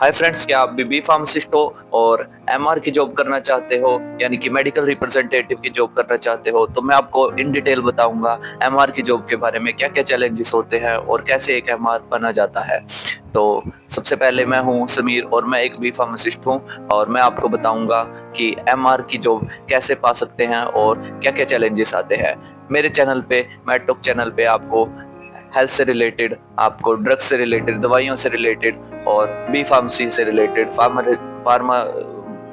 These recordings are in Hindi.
हाय फ्रेंड्स, क्या आप बी फार्मासिस्ट हो और एमआर की जॉब करना चाहते हो, यानी कि मेडिकल रिप्रेजेंटेटिव की जॉब करना चाहते हो? तो मैं आपको इन डिटेल बताऊंगा एमआर की जॉब के बारे में, क्या क्या चैलेंजेस होते हैं और कैसे एक एमआर बना जाता है। तो सबसे पहले मैं हूं समीर और मैं एक बी फार्मासिस्ट हूं और मैं आपको बताऊंगा कि एमआर की जॉब कैसे पा सकते हैं और क्या क्या चैलेंजेस आते हैं। मेरे चैनल पे, मेडटॉक चैनल पे, आपको हेल्थ से रिलेटेड, आपको ड्रग्स से रिलेटेड, दवाइयों से रिलेटेड और बी फार्मेसी से रिलेटेड, फार्मा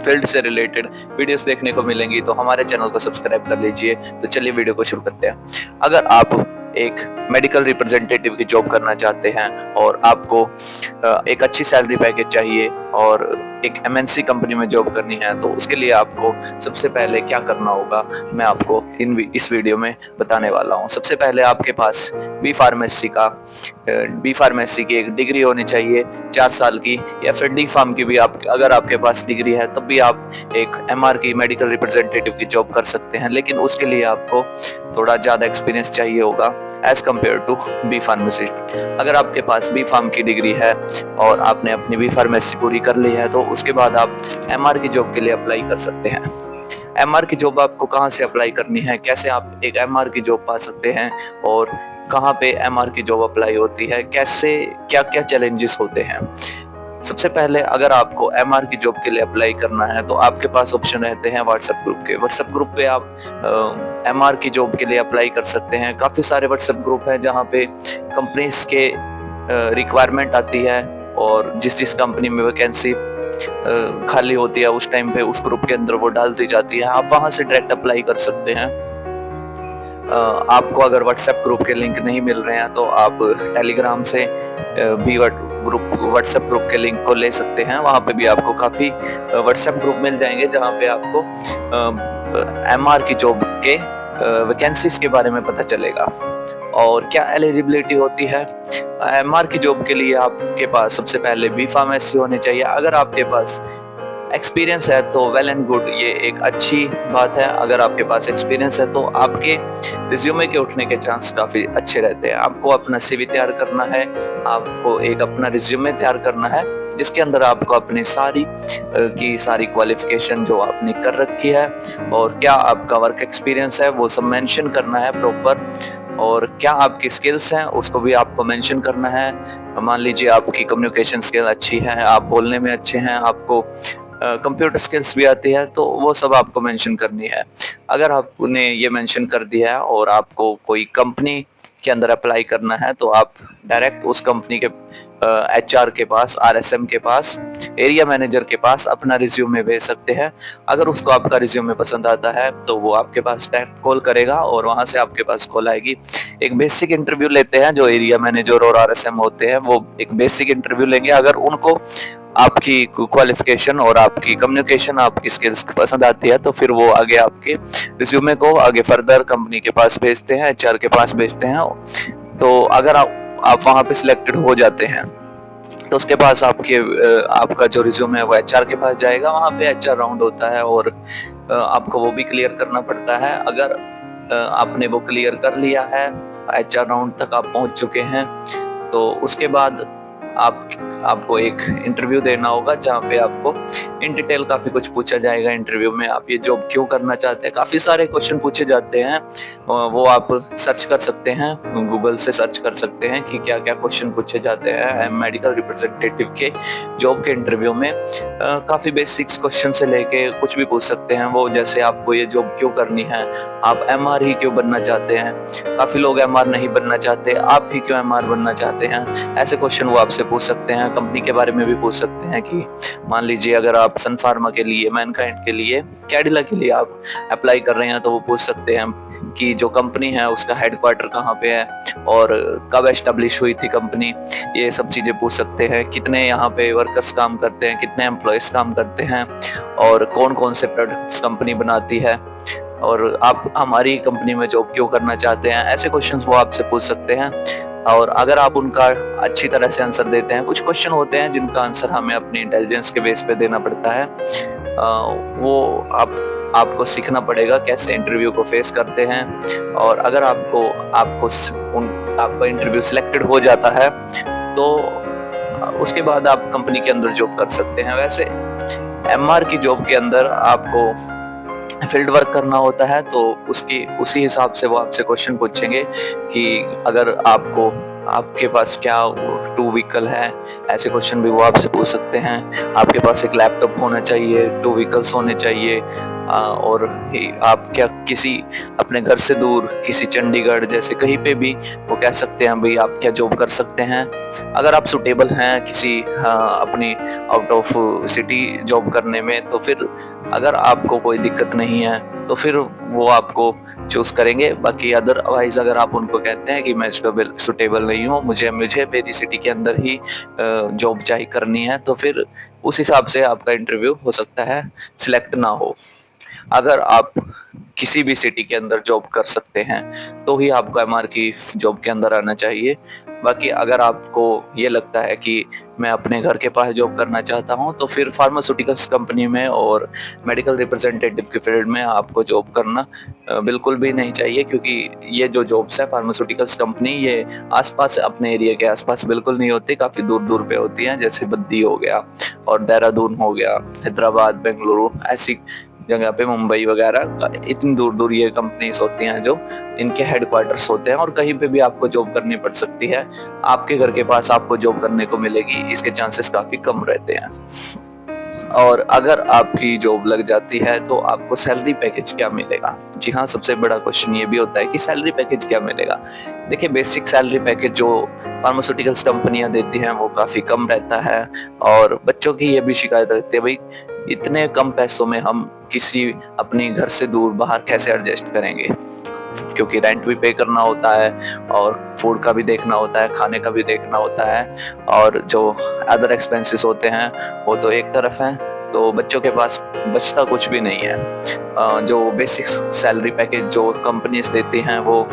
फील्ड से रिलेटेड वीडियोस देखने को मिलेंगी। तो हमारे चैनल को सब्सक्राइब कर लीजिए। तो चलिए वीडियो को शुरू करते हैं। अगर आप एक मेडिकल रिप्रेजेंटेटिव की जॉब करना चाहते हैं और आपको एक अच्छी सैलरी पैकेज चाहिए और एक एमएनसी कंपनी में जॉब करनी है, तो उसके लिए आपको सबसे पहले क्या करना होगा मैं आपको इस वीडियो में बताने वाला हूं। सबसे पहले आपके पास बी फार्मेसी की एक डिग्री होनी चाहिए 4 साल की, या फिर डी फार्म की भी आप अगर आपके पास डिग्री है तब भी आप एक एमआर की मेडिकल रिप्रेजेंटेटिव की जॉब कर सकते हैं। लेकिन उसके लिए आपको थोड़ा ज़्यादा एक्सपीरियंस चाहिए होगा as compare to B pharmacist. अगर आपके पास बी फार्म की डिग्री है और आपने अपनी बी फार्मेसी पूरी कर ली है, तो उसके बाद आप एमआर की जॉब के लिए अप्लाई कर सकते हैं। एमआर की जॉब आपको कहाँ से अप्लाई करनी है, कैसे आप एक एमआर की जॉब पा सकते हैं और कहाँ पे एमआर की जॉब अप्लाई होती है, कैसे, क्या क्या चैलेंजेस होते हैं। सबसे पहले अगर आपको एमआर की जॉब के लिए अप्लाई करना है तो आपके पास ऑप्शन रहते हैं व्हाट्सएप ग्रुप के। व्हाट्सएप ग्रुप पे आप एमआर की जॉब के लिए अप्लाई कर सकते हैं। काफ़ी सारे व्हाट्सएप ग्रुप हैं जहाँ पे कंपनीज के रिक्वायरमेंट आती है और जिस जिस कंपनी में वैकेंसी खाली होती है उस टाइम पे उस ग्रुप के अंदर वो डाल दी जाती है। आप वहां से डायरेक्ट अप्लाई कर सकते हैं। आपको अगर व्हाट्सएप ग्रुप के लिंक नहीं मिल रहे हैं तो आप टेलीग्राम से भी व्हाट्सएप ग्रुप के लिंक को ले सकते हैं। वहां पे भी आपको काफ़ी व्हाट्सएप ग्रुप मिल जाएंगे जहां पे आपको एमआर की जॉब के वैकेंसीज के बारे में पता चलेगा और क्या एलिजिबिलिटी होती है। एमआर की जॉब के लिए आपके पास सबसे पहले बी फार्मेसी होनी चाहिए। अगर आपके पास एक्सपीरियंस है तो वेल एंड गुड, ये एक अच्छी बात है। अगर आपके पास एक्सपीरियंस है तो आपके रिज्यूमे के उठने के चांस काफ़ी अच्छे रहते हैं। आपको अपना सीवी तैयार करना है, आपको एक अपना रिज्यूमे तैयार करना है जिसके अंदर आपको अपनी सारी क्वालिफिकेशन जो आपने कर रखी है और क्या आपका वर्क एक्सपीरियंस है वो सब मेंशन करना है प्रॉपर, और क्या आपकी स्किल्स हैं उसको भी आपको मेंशन करना है। मान लीजिए आपकी कम्युनिकेशन स्किल अच्छी है, आप बोलने में अच्छे हैं, आपको कंप्यूटर स्किल्स भी आती है, तो वो सब आपको मेंशन करनी है। अगर आपने ये मेंशन कर दिया है और आपको कोई कंपनी के अंदर अप्लाई करना है तो आप डायरेक्ट उस कंपनी के एचआर के पास, आरएसएम के पास, एरिया मैनेजर के पास अपना रिज्यूमे भेज सकते हैं। अगर उसको आपका रिज्यूमे पसंद आता है तो वो आपके पास डायरेक्ट कॉल करेगा और वहां से आपके पास कॉल आएगी। एक बेसिक इंटरव्यू लेते हैं, जो एरिया मैनेजर और आरएसएम होते हैं वो एक बेसिक इंटरव्यू लेंगे। अगर उनको आपकी क्वालिफिकेशन और आपकी कम्युनिकेशन, आपकी स्किल्स पसंद आती है तो फिर वो आगे आपके रिज्यूमे को आगे फर्दर कंपनी के पास भेजते हैं, एचआर के पास भेजते हैं। तो अगर आप वहां पे सिलेक्टेड हो जाते हैं तो उसके पास आपका जो रिज्यूमे है वो एचआर के पास जाएगा। वहां पे एचआर राउंड होता है और आपको वो भी क्लियर करना पड़ता है। अगर आपने वो क्लियर कर लिया है, एचआर राउंड तक आप पहुंच चुके हैं, तो उसके बाद आपको एक इंटरव्यू देना होगा जहाँ पे आपको इन डिटेल काफी कुछ पूछा जाएगा। इंटरव्यू में आप ये जॉब क्यों करना चाहते हैं, काफी सारे क्वेश्चन पूछे जाते हैं। वो आप सर्च कर सकते हैं, गूगल से सर्च कर सकते हैं कि क्या क्या क्वेश्चन पूछे जाते हैं मेडिकल रिप्रेजेंटेटिव के जॉब के इंटरव्यू में। काफी बेसिक्स क्वेश्चन से लेके कुछ भी पूछ सकते हैं वो, जैसे आपको ये जॉब क्यों करनी है, आप एमआर ही क्यों बनना चाहते हैं, काफी लोग एमआर नहीं बनना चाहते, आप ही क्यों एमआर बनना चाहते हैं, ऐसे क्वेश्चन वो आपसे पूछ सकते हैं। कंपनी के बारे में भी पूछ सकते हैं कि मान लीजिए अगर आप सन फार्मा के लिए, मैनकाइंड के लिए, कैडिला के लिए आप अप्लाई कर रहे हैं तो वो पूछ सकते हैं कि जो कंपनी है उसका हेडक्वार्टर कहाँ पे है और कब एस्टेब्लिश हुई थी कंपनी। ये सब चीजें पूछ सकते हैं। कितने यहाँ पे वर्कर्स काम करते हैं, कितने एम्प्लॉयज काम करते हैं और कौन कौन से प्रोडक्ट्स कंपनी बनाती है, और आप हमारी कंपनी में जॉब क्यों करना चाहते हैं। ऐसे क्वेश्चंस वो आपसे पूछ सकते हैं और अगर आप उनका अच्छी तरह से आंसर देते हैं, कुछ क्वेश्चन होते हैं जिनका आंसर हमें अपनी इंटेलिजेंस के बेस पे देना पड़ता है, वो आपको सीखना पड़ेगा कैसे इंटरव्यू को फेस करते हैं। और अगर आपका इंटरव्यू सिलेक्टेड हो जाता है तो उसके बाद आप कंपनी के अंदर जॉब कर सकते हैं। वैसे एमआर की जॉब के अंदर आपको फील्ड वर्क करना होता है, तो उसकी उसी हिसाब से वो आपसे क्वेश्चन पूछेंगे कि अगर आपके पास क्या टू व्हीकल है, ऐसे क्वेश्चन भी वो आपसे पूछ सकते हैं। आपके पास एक लैपटॉप होना चाहिए, टू व्हीकल्स होने चाहिए, और आप क्या किसी अपने घर से दूर किसी चंडीगढ़ जैसे कहीं पे भी वो कह सकते हैं भाई आप क्या जॉब कर सकते हैं। अगर आप सुटेबल हैं किसी अपनी आउट ऑफ सिटी जॉब करने में, तो फिर अगर आपको कोई दिक्कत नहीं है तो फिर वो आपको चूज करेंगे। बाकी अदरवाइज अगर आप उनको कहते हैं कि मैं सुटेबल नहीं हूँ, मुझे मेरी सिटी के अंदर ही जॉब चाहिए करनी है, तो फिर उस हिसाब से आपका इंटरव्यू हो सकता है सिलेक्ट ना हो। अगर आप किसी भी सिटी के अंदर जॉब कर सकते हैं तो ही आपको एमआर की जॉब के अंदर आना चाहिए। बाकी अगर आपको ये लगता है कि मैं अपने घर के पास जॉब करना चाहता हूं, तो फिर फार्मास्यूटिकल्स कंपनी में और मेडिकल रिप्रेजेंटेटिव के फील्ड में आपको जॉब करना बिल्कुल भी नहीं चाहिए, क्योंकि ये जो जॉब्स है फार्मास्यूटिकल्स कंपनी, ये आसपास अपने एरिया के आसपास बिल्कुल नहीं होती, काफ़ी दूर दूर पे होती हैं, जैसे बद्दी हो गया और देहरादून हो गया, हैदराबाद, बेंगलुरु, ऐसी जगह पे, मुंबई वगैरह, इतनी दूर दूर ये कंपनीज होती हैं जो इनके हेडक्वार्टर्स होते हैं, और कहीं पे भी आपको जॉब करनी पड़ सकती है। आपके घर के पास आपको जॉब करने को मिलेगी, इसके चांसेस काफी कम रहते हैं। और अगर आपकी जॉब लग जाती है तो आपको सैलरी पैकेज क्या मिलेगा? जी हाँ, सबसे बड़ा क्वेश्चन ये भी होता है कि सैलरी पैकेज क्या मिलेगा। देखिए, बेसिक सैलरी पैकेज जो फार्मास्यूटिकल्स कंपनियां देती हैं वो काफी कम रहता है, और बच्चों की ये भी शिकायत रहती है, भाई इतने कम पैसों में हम किसी अपनी घर से दूर बाहर कैसे एडजस्ट करेंगे, क्योंकि रेंट भी पे करना होता है और फूड का भी देखना होता है, खाने का भी देखना होता है, और जो अदर एक्सपेंसेस होते हैं वो तो एक तरफ हैं, तो बच्चों के पास बचता कुछ भी नहीं है। जो बेसिक सैलरी पैकेज जो कंपनीज देती हैं वो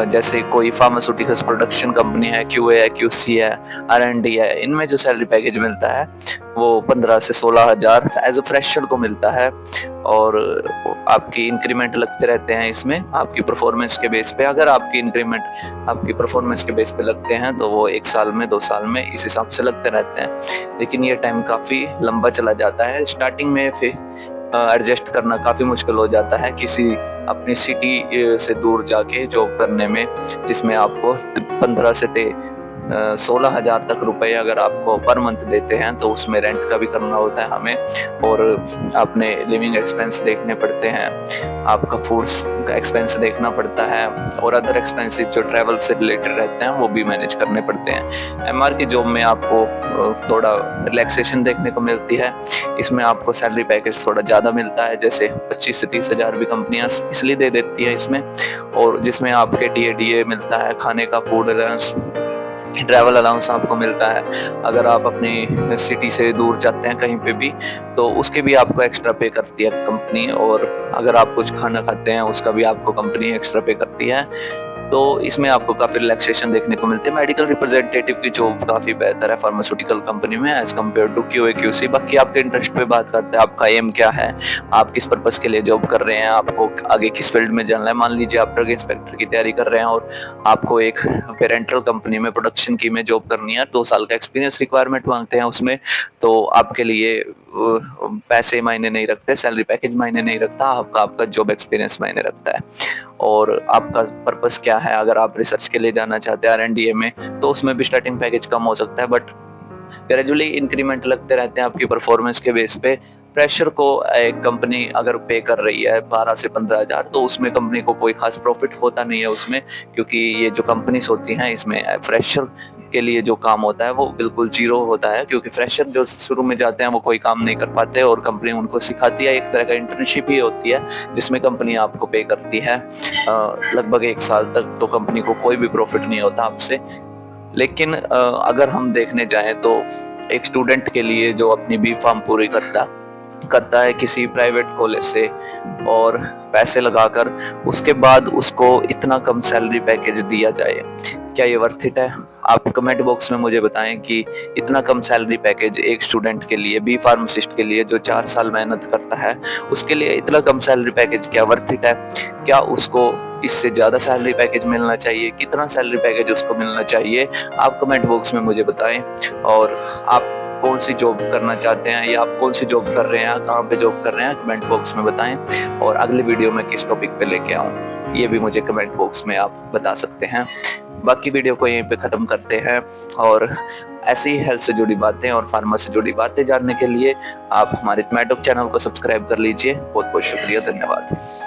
जैसे कोई फार्मास्यूटिकल्स प्रोडक्शन कंपनी है, क्यूए है, क्यूसी है, आरएनडी है, इनमें जो सैलरी पैकेज मिलता है वो 15 से 16 हज़ार एज अ फ्रेशर को मिलता है, और आपकी इंक्रीमेंट लगते रहते हैं इसमें आपकी परफॉर्मेंस के बेस पे। अगर आपकी इंक्रीमेंट आपकी परफॉर्मेंस के बेस पे लगते हैं तो वो 1 साल में, 2 साल में, इस हिसाब से लगते रहते हैं, लेकिन ये टाइम काफ़ी लंबा चला जाता है। स्टार्टिंग में फिर एडजस्ट करना काफ़ी मुश्किल हो जाता है किसी अपनी सिटी से दूर जाके जॉब करने में, जिसमें आपको 15 से 16 हज़ार तक रुपए अगर आपको पर मंथ देते हैं, तो उसमें रेंट का भी करना होता है हमें, और अपने लिविंग एक्सपेंस देखने पड़ते हैं, आपका फूड्स का एक्सपेंस देखना पड़ता है, और अदर एक्सपेंसेस जो ट्रैवल से रिलेटेड रहते हैं वो भी मैनेज करने पड़ते हैं। एमआर की जॉब में आपको थोड़ा रिलैक्सेशन देखने को मिलती है, इसमें आपको सैलरी पैकेज थोड़ा ज़्यादा मिलता है, जैसे 25 से 30 हज़ार भी कंपनियाँ इसलिए दे देती है इसमें, और जिसमें आपके डीए मिलता है, खाने का, फूड अलाउंस, ट्रैवल अलाउंस आपको मिलता है। अगर आप अपनी सिटी से दूर जाते हैं कहीं पे भी, तो उसके भी आपको एक्स्ट्रा पे करती है कंपनी, और अगर आप कुछ खाना खाते हैं उसका भी आपको कंपनी एक्स्ट्रा पे करती है। तो इसमें आपको काफ़ी रिलैक्सेशन देखने को मिलती है। मेडिकल रिप्रेजेंटेटिव की जॉब काफ़ी बेहतर है फार्मास्यूटिकल कंपनी में as compare to QA QC. बाकी आपके इंटरेस्ट पे बात करते हैं, आपका एम क्या है, आप किस पर्पज़ के लिए जॉब कर रहे हैं, आपको आगे किस फील्ड में जाना है। मान लीजिए आप ड्रग इंस्पेक्टर की तैयारी कर रहे हैं और आपको एक पेरेंटल कंपनी में प्रोडक्शन की में जॉब करनी है, 2 साल का एक्सपीरियंस रिक्वायरमेंट मांगते हैं उसमें, तो आपके लिए पैसे मायने नहीं रखते, सैलरी पैकेज मायने नहीं रखता, आपका जॉब एक्सपीरियंस मायने रखता है। और आपका पर्पस क्या है, अगर आप रिसर्च के लिए जाना चाहते हैं आरएनडीए में, तो उसमें भी स्टार्टिंग पैकेज कम हो सकता है, बट ग्रेजुअली इंक्रीमेंट लगते रहते हैं आपकी परफॉर्मेंस के बेस पे। फ्रेशर को एक कंपनी अगर पे कर रही है 12 से 15 हज़ार, तो उसमें कंपनी को कोई खास प्रॉफिट होता नहीं है उसमें, क्योंकि ये जो कंपनीज होती हैं इसमें फ्रेशर के लिए जो काम होता है वो बिल्कुल जीरो होता है, क्योंकि फ्रेशर जो शुरू में जाते हैं वो कोई काम नहीं कर पाते, और कंपनी उनको सिखाती है, एक तरह का इंटर्नशिप ही होती है जिसमें कंपनी आपको पे करती है लगभग 1 साल तक, तो कंपनी को कोई भी प्रॉफिट नहीं होता आपसे। लेकिन अगर हम देखने जाएं तो एक स्टूडेंट के लिए जो अपनी बी फार्म पूरी करता है किसी प्राइवेट कॉलेज से और पैसे लगाकर, उसके बाद उसको इतना कम सैलरी पैकेज दिया जाए, क्या ये वर्थ इट है? आप कमेंट बॉक्स में मुझे बताएं कि इतना कम सैलरी पैकेज एक स्टूडेंट के लिए, बी फार्मासिस्ट के लिए जो 4 साल मेहनत करता है, उसके लिए इतना कम सैलरी पैकेज क्या वर्थ इट है? क्या उसको इससे ज़्यादा सैलरी पैकेज मिलना चाहिए? कितना सैलरी पैकेज उसको मिलना चाहिए? आप कमेंट बॉक्स में मुझे बताएं। और आप कौन सी जॉब करना चाहते हैं या आप कौन सी जॉब कर रहे हैं, कहाँ पे जॉब कर रहे हैं, कमेंट बॉक्स में बताएं। और अगले वीडियो में किस टॉपिक पे लेके आऊँ, ये भी मुझे कमेंट बॉक्स में आप बता सकते हैं। बाकी वीडियो को यहीं पे ख़त्म करते हैं। और ऐसी ही हेल्थ से जुड़ी बातें और फार्मा से जुड़ी बातें जानने के लिए आप हमारे मैडॉक चैनल को सब्सक्राइब कर लीजिए। बहुत बहुत शुक्रिया, धन्यवाद।